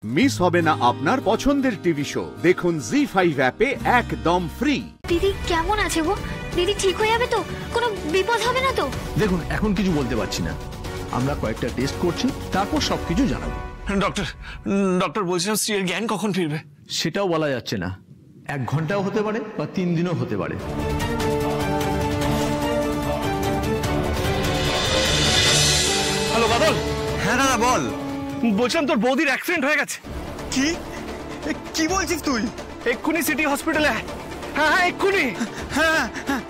Miss হবে না আপনার পছন্দের টিভি শো। দেখুন জি5 অ্যাপে একদম ফ্রি। দিদি কেমন আছে গো? দিদি ঠিক হয়ে যাবে তো? কোনো বিপদ হবে না তো? দেখুন এখন কিছু বলতে পারছি না, আমরা কয়েকটা টেস্ট করছি, তারপর সবকিছু জানাবো। ডক্টর বলছিলাম স্ত্রীর জ্ঞান কখন ফিরবে? সেটাও বলা যাচ্ছে না, 1 ঘন্টাও হতে পারে বা 3 দিনও হতে পারে। হ্যালো বাদল। হ্যাঁ দাদা বল। বলছিলাম তোর বৌদির অ্যাক্সিডেন্ট হয়ে গেছে। কি কি বলছিস তুই? এক্ষুনি সিটি হসপিটালে। হ্যাঁ হ্যাঁ এক্ষুনি। হ্যাঁ হ্যাঁ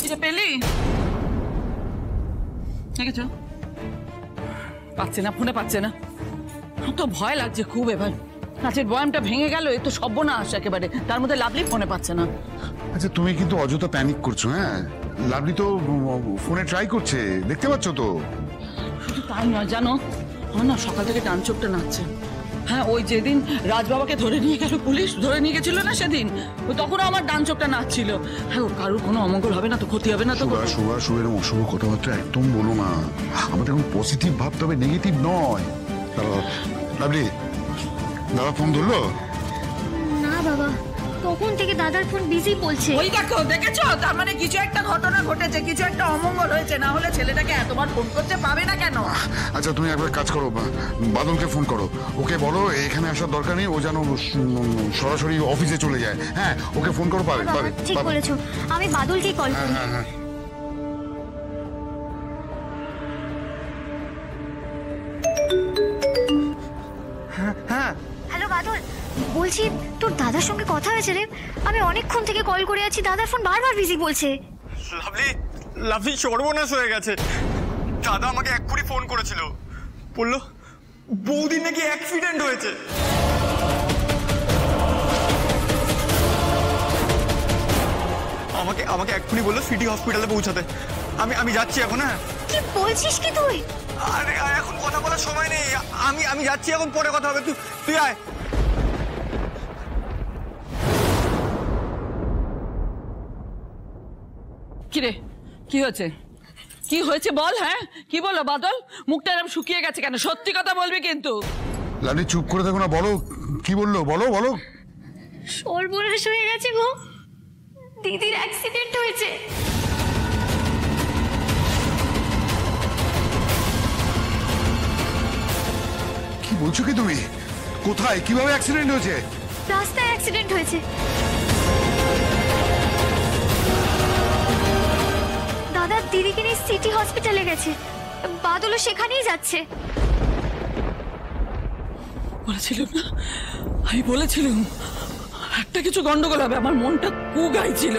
এটা পেলি দেখেছো? পাচ্ছে না, ফোনে পাচ্ছে না। তো ভয় লাগছে খুব। এবার কাছের বয়ামটা ভেঙে গেল, এ তো সর্বনাশ একেবারে। তার মধ্যে লাভলি ফোনে পাচ্ছে না। আচ্ছা তুমি কিন্তু অযথা প্যানিক করছো। হ্যাঁ লাভলি তো ফোনে ট্রাই করছে, দেখতে পাচ্ছ তো? শুধু তাই নয় জানো, আমার না সকাল থেকে ডান চোখটা নাচছে। হ্যাঁ ওই যেদিন রাজবাবাকে ধরে নিয়ে গেল পুলিশ, ধরে নিয়ে গেছিল না সেদিন, তখনও আমার ডান চোখটা নাচছিল। হ্যাঁ কারোর কোনো অমঙ্গল হবে না তো, ক্ষতি হবে না তো? এরকম অশুভ কথাবার্তা একদম বলো না। আমাদের এখন পজিটিভ ভাবতে হবে, নেগেটিভ নয়। লাভলি দাদা ফোন ধরলো? না বাবা, তখন থেকে দাদার ফোন বিজি বলছে। ওই দেখো, দেখেছো? তার মানে কিছু একটা ঘটনা ঘটেছে, কিছু একটা অমঙ্গল হয়েছে। না হলে ছেলেটাকে এতবার ফোন করতে পাবে না কেন? আচ্ছা তুমি একবার কাজ করো, বাদলকে ফোন করো, ওকে বলো এখানে আসার দরকার নেই, ও যেন সরাসরি অফিসে চলে যায়। হ্যাঁ ওকে ফোন করো। পাবে পাবে ঠিক বলেছো, আমি বাদলকে কল করি। হ্যাঁ হ্যাঁ হ্যাঁ। হ্যালো বাদল, বলছি তোর দাদার সঙ্গে কথা হয়েছে রে? আমি অনেকক্ষণ থেকে কল করে আছি, দাদার ফোন বারবার বিজি বলছে। লাভলি সর্বনাশ হয়ে গেছে। দাদা আমাকে এক্ষুনি ফোন করেছিল, বললো বৌদির নাকি অ্যাক্সিডেন্ট হয়েছে। আমাকে এক্ষুনি বললো সিটি হসপিটালে পৌঁছাতে। আমি যাচ্ছি এখন। হ্যাঁ কি বলছিস কি তুই? আরে এখন কথা বলার সময় নেই, আমি যাচ্ছি এখন, পরে কথা হবে। তুই আয়। কিরে কি হয়েছে? কি হয়েছে বল। হ্যাঁ কি বলো বাদল? মুখটা এরকম শুকিয়ে গেছে কেন? সত্যি কথা বলবি কিন্তু। লাভলি চুপ করে থাকো না, বলো কি বললো, বলো বলো। সর্বনাশ হয়ে গেছে গো, দিদির অ্যাক্সিডেন্ট হয়েছে। কি বলছো কি তুমি? কোথায়, কিভাবে অ্যাক্সিডেন্ট হয়েছে? রাস্তায় অ্যাক্সিডেন্ট হয়েছে। দাদা দিদিকে নিয়ে সিটি হসপিটালে গেছে, বাদলও সেখানেই যাচ্ছে। বলেছিলাম না, আমি বলেছিলাম একটা কিছু গন্ডগোল হবে। আমার মনটা কু গাইছিল।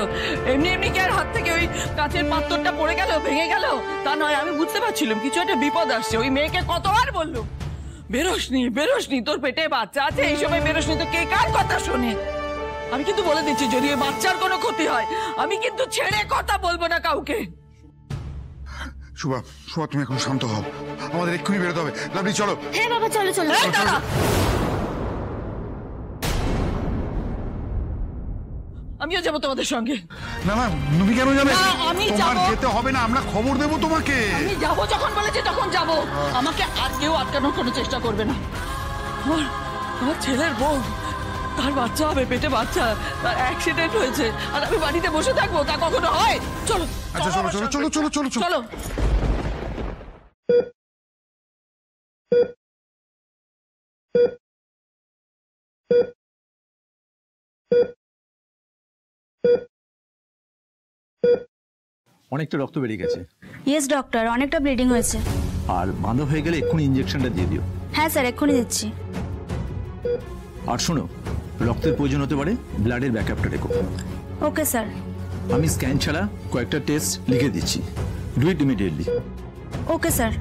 এমনি এমনি কি আর হাত থেকে ওই কাঁচের পাত্রটা পড়ে গেল, ভেঙে গেল তা নয়। আমি বুঝতে পারছিলাম কিছু একটা বিপদ আসছে। ওই মেয়েকে কতবার বললুম বেরোসনি, তোর পেটে বাচ্চা আছে, এই সময় বেরোসনি। তো কে কার কথা শোনে? আমি কিন্তু বলে দিচ্ছি, যদি ওই বাচ্চার কোনো ক্ষতি হয় আমি কিন্তু ছেড়ে কথা বলবো না কাউকে। শুভা তুমি এখন শান্ত হও, আমাদের এক্ষুনি বেরোতে হবে। লাভলি চলো। হ্যাঁ বাবা চলো চলো। দাদা আমিও যাবো তোমাদের সঙ্গে। না না তুমি কেন যাবে? আমি তোমার যাবো। যেতে হবে না, আমরা খবর দেবো তোমাকে। আমি যাবো, যখন বলেছি তখন যাবো। আমাকে আর কেউ আটকানোর কোনো চেষ্টা করবে না। আমার ছেলের বউ, তার বাচ্চা হবে, পেটে বাচ্চা, তার অ্যাক্সিডেন্ট হয়েছে, আর আমি বাড়িতে বসে থাকবো? তা কখনো হয়? চলো আচ্ছা চলো চলো চলো চলো চলো চলো। চলো। অনেকটা রক্ত বেরিয়ে গেছে। ইয়েস ডক্টর, অনেকটা ব্লিডিং হয়েছে। আর বাঁধা হয়ে গেলে এক্ষুনি ইঞ্জেকশনটা দিয়ে দিও। হ্যাঁ স্যার, এক্ষুনি দিচ্ছি। আর শোনো, রক্তের প্রয়োজন হতে পারে, ব্লাডের ব্যাকআপটা রেখো। Okay sir. আমি স্ক্যান ছাড়া কয়েকটা টেস্ট লিখে দিচ্ছি, do it immediately. Okay sir.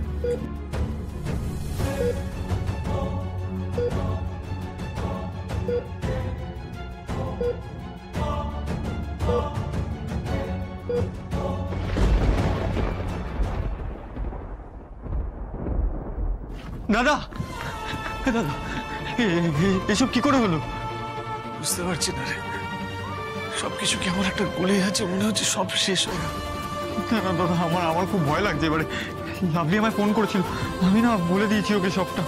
দাদা দাদা এসব কি করে হলো? বুঝতে পারছি না রে, সবকিছু কেমন একটা গলে যাচ্ছে, মনে হচ্ছে সব শেষ হয়ে গেল। না দাদা, আমার খুব ভয় লাগছে। এবারে লাভলি আমায় ফোন করেছিল, আমি না বলে দিয়েছি ওকে সবটা।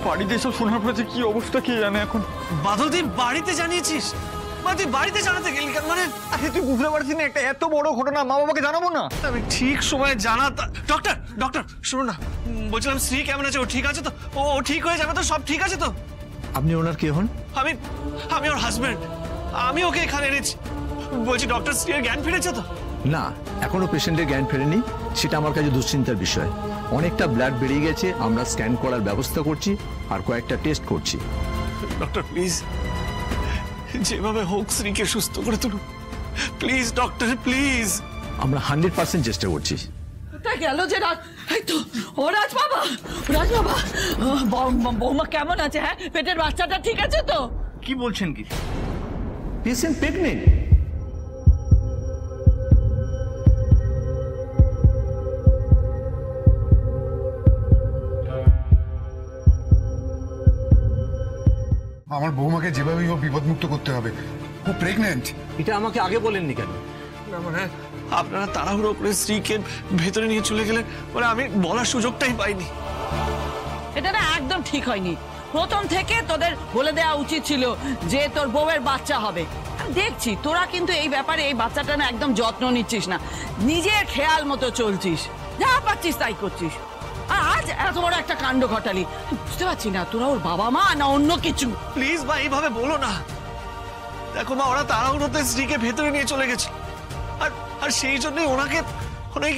বাড়িতে এসব শোনার পরে যে কি অবস্থা কে জানে এখন। বাদল তুই বাড়িতে জানিয়েছিস? তুই বাড়িতে জানাতে গেলি কেন? মানে আরে তুই বুঝতে পারছিস না, একটা এত বড় ঘটনা মা বাবাকে জানাবো না? আমি ঠিক সময়ে ডক্টর ডক্টর শুনো না, বলছিলাম শ্রী কেমন আছে? ও ঠিক আছে তো? ও ঠিক হয়ে যাবে তো? সব ঠিক আছে তো? আপনি ওনার কে হন? আমি ওর হাজবেন্ড। আমি ওকে এখানে এনেছি। বলছি ডক্টর শ্রীর জ্ঞান ফিরেছে তো? না, এখনো পেশেন্টের জ্ঞান ফেরেনি। সেটা আমার কাছে দুশ্চিন্তার বিষয়। অনেকটা ব্লাড বেরিয়ে গেছে, আমরা স্ক্যান করার ব্যবস্থা করছি আর কয়েকটা টেস্ট করছি। ডক্টর প্লিজ, যেভাবে হোক শ্রীকে সুস্থ করে তুলুন প্লিজ ডক্টর, প্লিজ। আমরা 100% চেষ্টা করছি। কোথায় গেল যে এই তো ও রাজ বাবা, বৌমা কেমন আছে? হ্যাঁ, পেটের বাচ্চাটা ঠিক আছে তো? কি বলছেন কি? Patient pregnant? আমার বৌমাকে যেভাবেই হোক বিপদমুক্ত করতে হবে। ও প্রেগনেন্ট। এটা আমাকে আগে বলেননি কেন? না মানে আপনারা তাড়াহুড়ো করে স্ত্রীকে ভেতরে নিয়ে চলে গেলেন, মানে আমি বলার সুযোগটাই পাইনি। এটা না একদম ঠিক হয়নি। প্রথম থেকে তোদের বলে দেওয়া উচিত ছিল যে তোর বউয়ের বাচ্চা হবে। আমি দেখছি তোরা কিন্তু এই ব্যাপারে এই বাচ্চাটা না একদম যত্ন নিচ্ছিস না, নিজের খেয়াল মতো চলছিস, যা পাচ্ছিস তাই করছিস। আর আজ এত বড় একটা কাণ্ড ঘটালি, বুঝতে পারছি না তোরা ওর বাবা মা না অন্য কিছু। প্লিজ মা এইভাবে বলো না। দেখো মা, ওরা তাড়াহুড়োতে স্ত্রীকে ভেতরে নিয়ে চলে গেছে, আর সেই জন্যই ওনাকে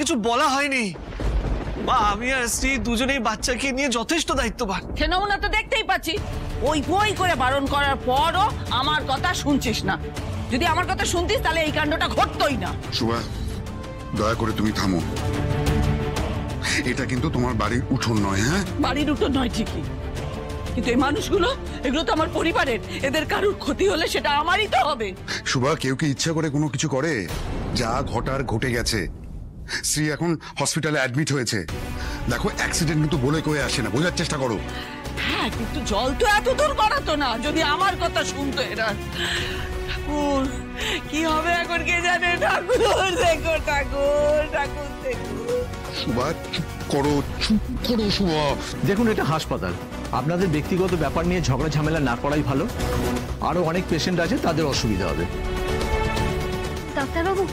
কিছু বলা হয়নি। মা, আমি আর স্ত্রী দুজনেই বাচ্চাকে নিয়ে যথেষ্ট দায়িত্ববান। সে নমুনা তো দেখতেই পাচ্ছি। ওই বই করে বারণ করার পরও আমার কথা শুনছিস না। যদি আমার কথা শুনতিস তাহলে এই কাণ্ডটা ঘটতোই না। সুভা, দয়া করে তুমি থামো। এটা কিন্তু তোমার বাড়ির উঠোন নয়। হ্যাঁ, বাড়ির উঠোন নয় ঠিকই, কিন্তু এই মানুষগুলো, এগুলো তো আমার পরিবারের। এদের কারোর ক্ষতি হলে সেটা আমারই তো হবে। সুভা, কেউ কি ইচ্ছা করে কোনো কিছু করে? যা ঘটার ঘটে গেছে। শ্রী এখন হসপিটালে অ্যাডমিট হয়েছে। দেখো, অ্যাক্সিডেন্ট কিন্তু বলে কয়ে আসে না, বোঝার চেষ্টা করো। হ্যাঁ, কিন্তু জল তো এত দূর করাতো না যদি আমার কথা শুনতো এরা। ঠাকুর, কি হবে এখন কে জানে। ঠাকুর দেখো, ঠাকুর ঠাকুর দেখো। সুভা, চুপ করো, চুপ করো সুভা। দেখুন, এটা হাসপাতাল। আপনাদের ব্যক্তিগত ব্যাপার নিয়ে ঝগড়া ঝামেলা না করাই ভালো। আরো অনেক পেশেন্ট আছে, তাদের অসুবিধা হবে। ডাক্তারবাবু,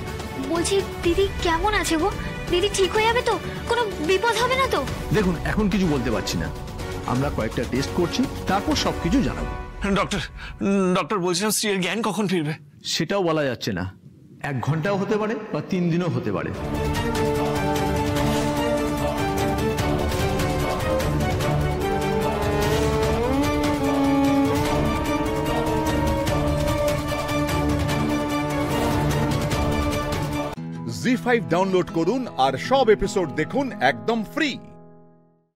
বলছি দিদি কেমন আছে গো? দিদি ঠিক হয়ে যাবে তো? কোনো বিপদ হবে না তো? দেখুন, এখন কিছু বলতে পারছি না। আমরা কয়েকটা টেস্ট করছি, তারপর সবকিছু জানাবো। ডক্টর বলছিলাম স্ত্রীর জ্ঞান কখন ফিরবে? সেটাও বলা যাচ্ছে না। 1 ঘন্টাও হতে পারে বা 3 দিনও হতে পারে। জি5 ডাউনলোড করুন আর সব এপিসোড দেখুন একদম ফ্রি।